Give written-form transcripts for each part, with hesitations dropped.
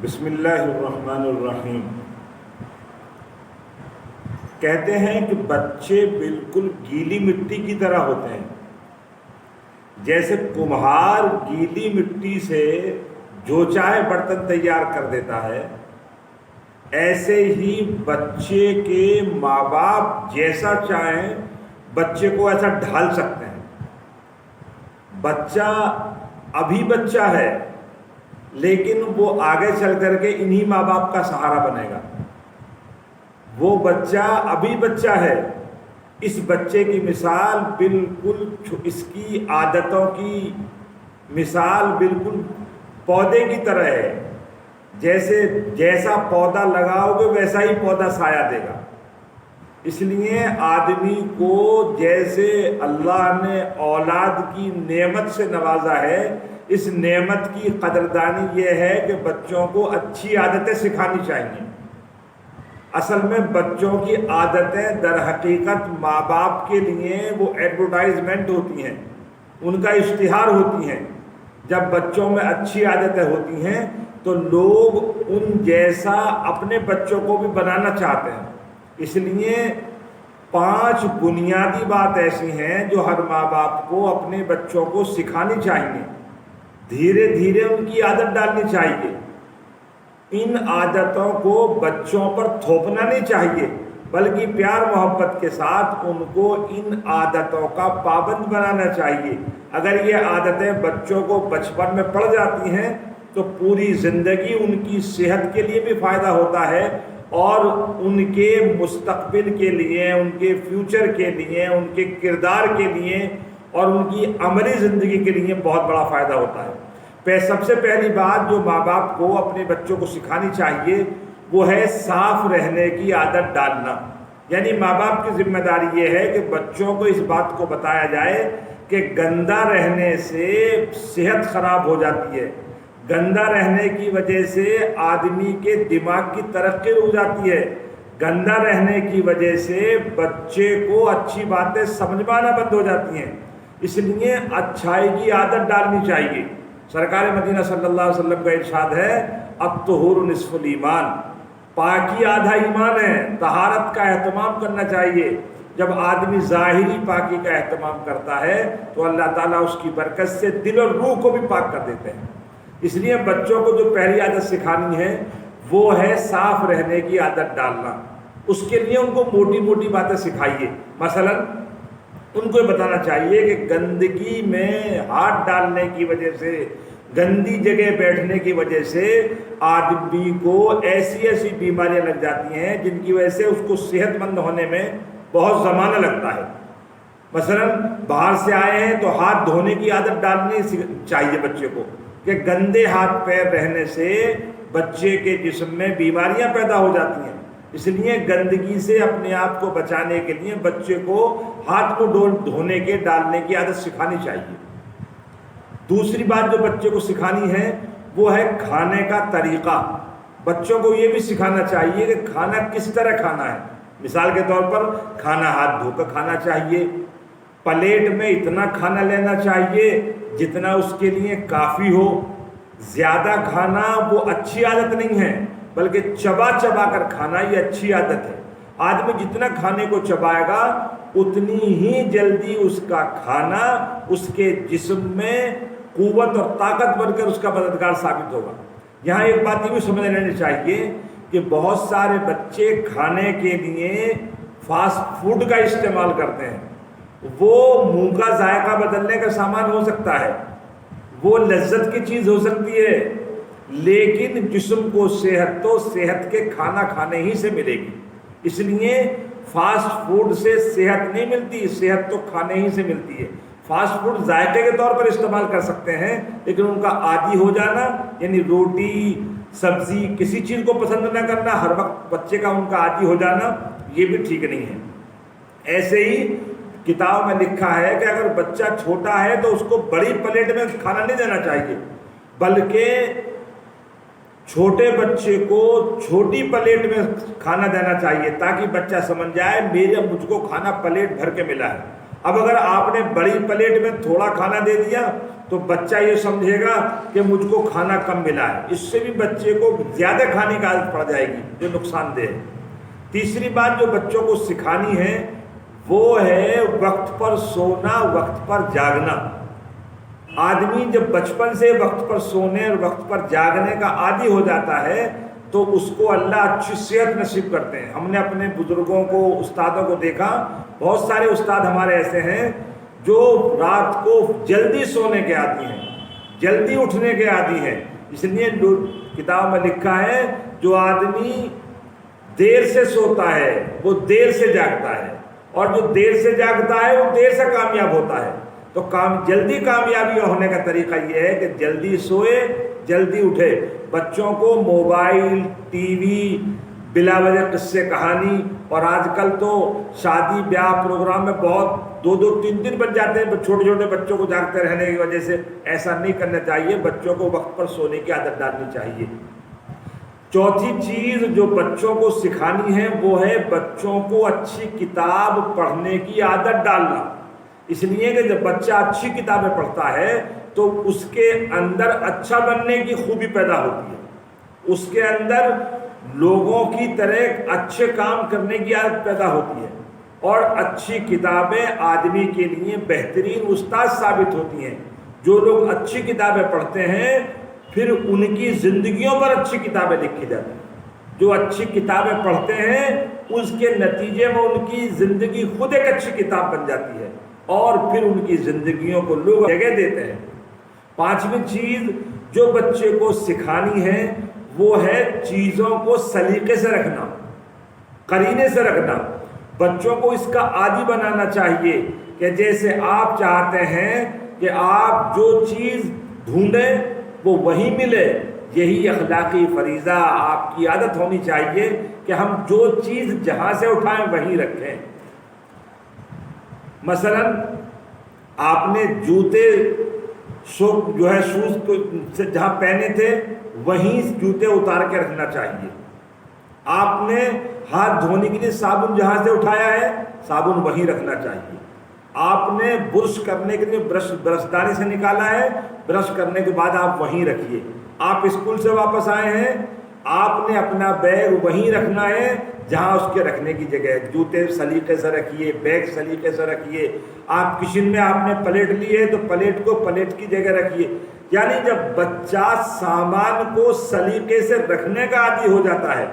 بسم اللہ الرحمن الرحیم۔ کہتے ہیں کہ بچے بالکل گیلی مٹی کی طرح ہوتے ہیں، جیسے کمہار گیلی مٹی سے جو چاہے برتن تیار کر دیتا ہے، ایسے ہی بچے کے ماں باپ جیسا چاہیں بچے کو ایسا ڈھال سکتے ہیں۔ بچہ ابھی بچہ ہے، لیکن وہ آگے چل کر کے انہی ماں باپ کا سہارا بنے گا۔ وہ بچہ ابھی بچہ ہے، اس بچے کی مثال بالکل اس کی عادتوں کی مثال بالکل پودے کی طرح ہے۔ جیسا پودا لگاؤ گے ویسا ہی پودا سایہ دے گا۔ اس لیے آدمی کو جیسے اللہ نے اولاد کی نعمت سے نوازا ہے، اس نعمت کی قدردانی یہ ہے کہ بچوں کو اچھی عادتیں سکھانی چاہیے۔ اصل میں بچوں کی عادتیں در حقیقت ماں باپ کے لیے وہ ایڈورٹائزمنٹ ہوتی ہیں، ان کا اشتہار ہوتی ہیں۔ جب بچوں میں اچھی عادتیں ہوتی ہیں تو لوگ ان جیسا اپنے بچوں کو بھی بنانا چاہتے ہیں۔ اس لیے 5 بنیادی بات ایسی ہیں جو ہر ماں باپ کو اپنے بچوں کو سکھانی چاہیے، دھیرے دھیرے ان کی عادت ڈالنی چاہیے۔ ان عادتوں کو بچوں پر تھوپنا نہیں چاہیے، بلکہ پیار محبت کے ساتھ ان کو ان عادتوں کا پابند بنانا چاہیے۔ اگر یہ عادتیں بچوں کو بچپن میں پڑ جاتی ہیں تو پوری زندگی ان کی صحت کے لیے بھی فائدہ ہوتا ہے، اور ان کے مستقبل کے لیے، ان کے فیوچر کے لیے، ان کے کردار کے لیے اور ان کی عملی زندگی کے لیے بہت بڑا فائدہ ہوتا ہے۔ سب سے پہلی بات جو ماں باپ کو اپنے بچوں کو سکھانی چاہیے وہ ہے صاف رہنے کی عادت ڈالنا۔ یعنی ماں باپ کی ذمہ داری یہ ہے کہ بچوں کو اس بات کو بتایا جائے کہ گندا رہنے سے صحت خراب ہو جاتی ہے، گندا رہنے کی وجہ سے آدمی کے دماغ کی ترقی رک جاتی ہے، گندا رہنے کی وجہ سے بچے کو اچھی باتیں سمجھ میں آنا بند ہو جاتی ہیں۔ اس لیے اچھائی کی عادت ڈالنی چاہیے۔ سرکار مدینہ صلی اللہ علیہ وسلم کا ارشاد ہے، الطہور نصف الایمان، پاکی آدھا ایمان ہے۔ طہارت کا اہتمام کرنا چاہیے۔ جب آدمی ظاہری پاکی کا اہتمام کرتا ہے تو اللہ تعالیٰ اس کی برکت سے دل اور روح کو بھی پاک کر دیتے ہیں۔ اس لیے بچوں کو جو پہلی عادت سکھانی ہے وہ ہے صاف رہنے کی عادت ڈالنا۔ اس کے لیے ان کو موٹی موٹی باتیں سکھائیے۔ مثلاً ان کو بتانا چاہیے کہ گندگی میں ہاتھ ڈالنے کی وجہ سے، گندی جگہ بیٹھنے کی وجہ سے آدمی کو ایسی ایسی بیماریاں لگ جاتی ہیں جن کی وجہ سے اس کو صحت مند ہونے میں بہت زمانہ لگتا ہے۔ مثلا باہر سے آئے ہیں تو ہاتھ دھونے کی عادت ڈالنی چاہیے بچے کو، کہ گندے ہاتھ پیر رہنے سے بچے کے جسم میں بیماریاں پیدا ہو جاتی ہیں۔ اس لیے گندگی سے اپنے آپ کو بچانے کے لیے بچے کو ہاتھ کو دھونے کے ڈالنے کی عادت سکھانی چاہیے۔ دوسری بات جو بچے کو سکھانی ہے وہ ہے کھانے کا طریقہ۔ بچوں کو یہ بھی سکھانا چاہیے کہ کھانا کس طرح کھانا ہے۔ مثال کے طور پر کھانا ہاتھ دھو کر کھانا چاہیے، پلیٹ میں اتنا کھانا لینا چاہیے جتنا اس کے لیے کافی ہو۔ زیادہ کھانا وہ اچھی عادت نہیں ہے، بلکہ چبا چبا کر کھانا یہ اچھی عادت ہے۔ آدمی جتنا کھانے کو چبائے گا اتنی ہی جلدی اس کا کھانا اس کے جسم میں قوت اور طاقت بن کر اس کا مددگار ثابت ہوگا۔ یہاں ایک بات یہ بھی سمجھ لینی چاہیے کہ بہت سارے بچے کھانے کے لیے فاسٹ فوڈ کا استعمال کرتے ہیں۔ وہ منہ کا ذائقہ بدلنے کا سامان ہو سکتا ہے، وہ لذت کی چیز ہو سکتی ہے، لیکن جسم کو صحت تو صحت کے کھانا کھانے ہی سے ملے گی۔ اس لیے فاسٹ فوڈ سے صحت نہیں ملتی، صحت تو کھانے ہی سے ملتی ہے۔ فاسٹ فوڈ ذائقے کے طور پر استعمال کر سکتے ہیں، لیکن ان کا عادی ہو جانا، یعنی روٹی سبزی کسی چیز کو پسند نہ کرنا، ہر وقت بچے کا ان کا عادی ہو جانا، یہ بھی ٹھیک نہیں ہے۔ ایسے ہی کتاب میں لکھا ہے کہ اگر بچہ چھوٹا ہے تو اس کو بڑی پلیٹ میں کھانا نہیں دینا چاہیے، بلکہ چھوٹے بچے کو چھوٹی پلیٹ میں کھانا دینا چاہیے، تاکہ بچہ سمجھ جائے مجھ کو کھانا پلیٹ بھر کے ملا ہے۔ اب اگر آپ نے بڑی پلیٹ میں تھوڑا کھانا دے دیا تو بچہ یہ سمجھے گا کہ مجھ کو کھانا کم ملا ہے، اس سے بھی بچے کو زیادہ کھانے کی عادت پڑ جائے گی جو نقصان دہ ہے۔ تیسری بات جو بچوں کو سکھانی ہے وہ ہے وقت پر سونا، وقت پر جاگنا۔ آدمی جب بچپن سے وقت پر سونے اور وقت پر جاگنے کا عادی ہو جاتا ہے تو اس کو اللہ اچھی صحت نصیب کرتے ہیں۔ ہم نے اپنے بزرگوں کو، استادوں کو دیکھا، بہت سارے استاد ہمارے ایسے ہیں جو رات کو جلدی سونے کے عادی ہیں، جلدی اٹھنے کے عادی ہیں۔ اس لیے کتاب میں لکھا ہے جو آدمی دیر سے سوتا ہے وہ دیر سے جاگتا ہے، اور جو دیر سے جاگتا ہے وہ دیر سے کامیاب ہوتا ہے۔ تو جلدی کامیابی ہونے کا طریقہ یہ ہے کہ جلدی سوئے، جلدی اٹھے۔ بچوں کو موبائل، ٹی وی، بلا وجہ قصے کہانی، اور آج کل تو شادی بیاہ پروگرام میں بہت 2-2 3 بج جاتے ہیں چھوٹے چھوٹے بچوں کو جاگتے رہنے کی وجہ سے۔ ایسا نہیں کرنا چاہیے، بچوں کو وقت پر سونے کی عادت ڈالنی چاہیے۔ چوتھی چیز جو بچوں کو سکھانی ہے وہ ہے بچوں کو اچھی کتاب پڑھنے کی عادت ڈالنا۔ اس لیے کہ جب بچہ اچھی کتابیں پڑھتا ہے تو اس کے اندر اچھا بننے کی خوبی پیدا ہوتی ہے، اس کے اندر لوگوں کی طرح اچھے کام کرنے کی عادت پیدا ہوتی ہے، اور اچھی کتابیں آدمی کے لیے بہترین استاد ثابت ہوتی ہیں۔ جو لوگ اچھی کتابیں پڑھتے ہیں پھر ان کی زندگیوں پر اچھی کتابیں لکھی جاتی ہیں۔ جو اچھی کتابیں پڑھتے ہیں اس کے نتیجے میں ان کی زندگی خود ایک اچھی کتاب بن جاتی ہے، اور پھر ان کی زندگیوں کو لوگ جگہ دیتے ہیں۔ پانچویں چیز جو بچے کو سکھانی ہے وہ ہے چیزوں کو سلیقے سے رکھنا، قرینے سے رکھنا۔ بچوں کو اس کا عادی بنانا چاہیے کہ جیسے آپ چاہتے ہیں کہ آپ جو چیز ڈھونڈیں وہ وہی ملے، یہی اخلاقی فریضہ آپ کی عادت ہونی چاہیے کہ ہم جو چیز جہاں سے اٹھائیں وہیں رکھیں۔ مثلا آپ نے جوتے شوز کو جہاں پہنے تھے وہیں جوتے اتار کے رکھنا چاہیے۔ آپ نے ہاتھ دھونے کے لیے صابن جہاں سے اٹھایا ہے صابن وہیں رکھنا چاہیے۔ آپ نے برش کرنے کے لیے برش دانی سے نکالا ہے، برش کرنے کے بعد آپ وہیں رکھیے۔ آپ اسکول سے واپس آئے ہیں، آپ نے اپنا بیگ وہیں رکھنا ہے جہاں اس کے رکھنے کی جگہ ہے۔ جوتے سلیقے سے رکھیے، بیگ سلیقے سے رکھیے۔ آپ کچن میں آپ نے پلیٹ لی ہے تو پلیٹ کو پلیٹ کی جگہ رکھیے۔ یعنی جب بچہ سامان کو سلیقے سے رکھنے کا عادی ہو جاتا ہے،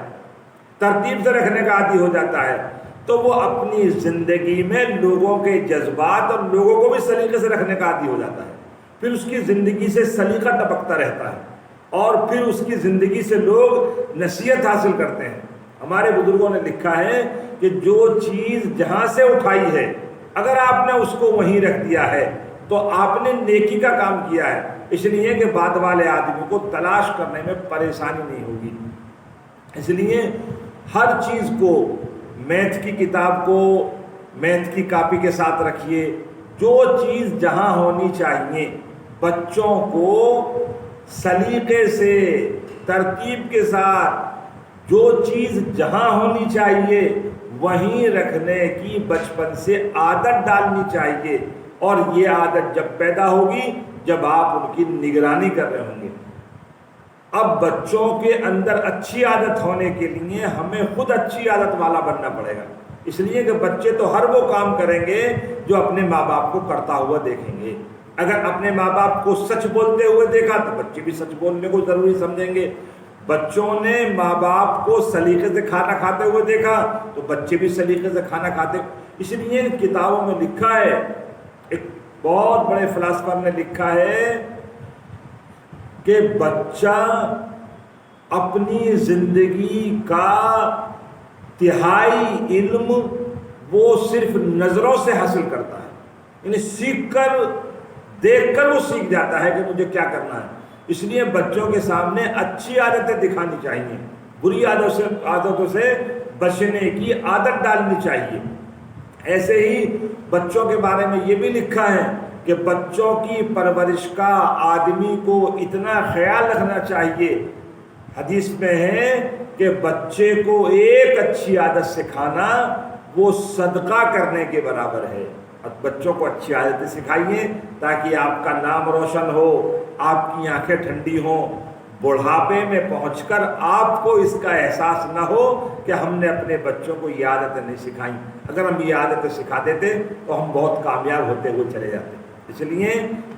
ترتیب سے رکھنے کا عادی ہو جاتا ہے، تو وہ اپنی زندگی میں لوگوں کے جذبات اور لوگوں کو بھی سلیقے سے رکھنے کا عادی ہو جاتا ہے۔ پھر اس کی زندگی سے سلیقہ ٹپکتا رہتا ہے، اور پھر اس کی زندگی سے لوگ نصیحت حاصل کرتے ہیں۔ ہمارے بزرگوں نے لکھا ہے کہ جو چیز جہاں سے اٹھائی ہے اگر آپ نے اس کو وہیں رکھ دیا ہے تو آپ نے نیکی کا کام کیا ہے، اس لیے کہ بعد والے آدمی کو تلاش کرنے میں پریشانی نہیں ہوگی۔ اس لیے ہر چیز کو، میتھ کی کتاب کو میتھ کی کاپی کے ساتھ رکھیے۔ جو چیز جہاں ہونی چاہیے بچوں کو سلیقے سے، ترتیب کے ساتھ، جو چیز جہاں ہونی چاہیے وہیں رکھنے کی بچپن سے عادت ڈالنی چاہیے، اور یہ عادت جب پیدا ہوگی جب آپ ان کی نگرانی کر رہے ہوں گے۔ اب بچوں کے اندر اچھی عادت ہونے کے لیے ہمیں خود اچھی عادت والا بننا پڑے گا، اس لیے کہ بچے تو ہر وہ کام کریں گے جو اپنے ماں باپ کو کرتا ہوا دیکھیں گے۔ اگر اپنے ماں باپ کو سچ بولتے ہوئے دیکھا تو بچے بھی سچ بولنے کو ضروری سمجھیں گے۔ بچوں نے ماں باپ کو سلیقے سے کھانا کھاتے ہوئے دیکھا تو بچے بھی سلیقے سے کھانا کھاتے۔ اس لیے کتابوں میں لکھا ہے، ایک بہت بڑے فلاسفر نے لکھا ہے کہ بچہ اپنی زندگی کا تہائی علم وہ صرف نظروں سے حاصل کرتا ہے، یعنی سیکھ کر، دیکھ کر وہ سیکھ جاتا ہے کہ مجھے کیا کرنا ہے۔ اس لیے بچوں کے سامنے اچھی عادتیں دکھانی چاہیے، بری عادتوں سے بچنے کی عادت ڈالنی چاہیے۔ ایسے ہی بچوں کے بارے میں یہ بھی لکھا ہے کہ بچوں کی پرورش کا آدمی کو اتنا خیال رکھنا چاہیے، حدیث میں ہے کہ بچے کو ایک اچھی عادت سکھانا وہ صدقہ کرنے کے برابر ہے۔ بچوں کو اچھی عادتیں سکھائیے تاکہ آپ کا نام روشن ہو، آپ کی آنکھیں ٹھنڈی ہوں، بڑھاپے میں پہنچ کر آپ کو اس کا احساس نہ ہو کہ ہم نے اپنے بچوں کو یہ عادتیں نہیں سکھائیں۔ اگر ہم یہ عادتیں سکھا دیتے تو ہم بہت کامیاب ہوتے ہوئے چلے جاتے۔ اس لیے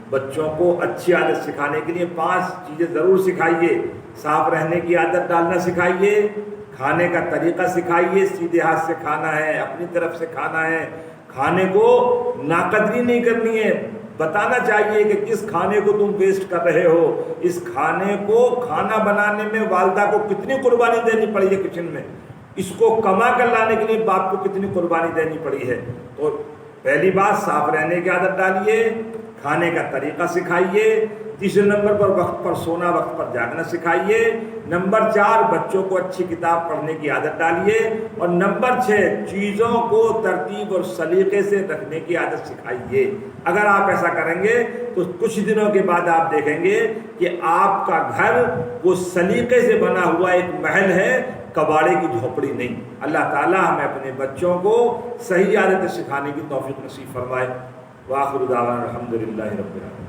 بچوں کو اچھی عادت سکھانے کے لیے 5 چیزیں ضرور سکھائیے۔ صاف رہنے کی عادت ڈالنا سکھائیے، کھانے کا طریقہ سکھائیے، سیدھے ہاتھ سے کھانا ہے، اپنی طرف سے کھانا ہے، کھانے کو ناقدری نہیں کرنی ہے، بتانا چاہیے کہ کس کھانے کو تم ویسٹ کر رہے ہو، اس کھانے کو کھانا بنانے میں والدہ کو کتنی قربانی دینی پڑی ہے کچن میں، اس کو کما کر لانے کے لیے باپ کو کتنی قربانی دینی پڑی ہے۔ تو پہلی بات صاف رہنے کی عادت ڈالیے، کھانے کا طریقہ سکھائیے، تیسرے نمبر پر وقت پر سونا، وقت پر جاگنا سکھائیے، نمبر 4 بچوں کو اچھی کتاب پڑھنے کی عادت ڈالیے، اور نمبر 6 چیزوں کو ترتیب اور سلیقے سے رکھنے کی عادت سکھائیے۔ اگر آپ ایسا کریں گے تو کچھ دنوں کے بعد آپ دیکھیں گے کہ آپ کا گھر وہ سلیقے سے بنا ہوا ایک محل ہے، کباڑے کی جھوپڑی نہیں۔ اللہ تعالیٰ ہمیں اپنے بچوں کو صحیح عادتیں سکھانے کی توفیق نصیب فرمائے۔ وآخر دعوانا الحمدللہ رب العالمین۔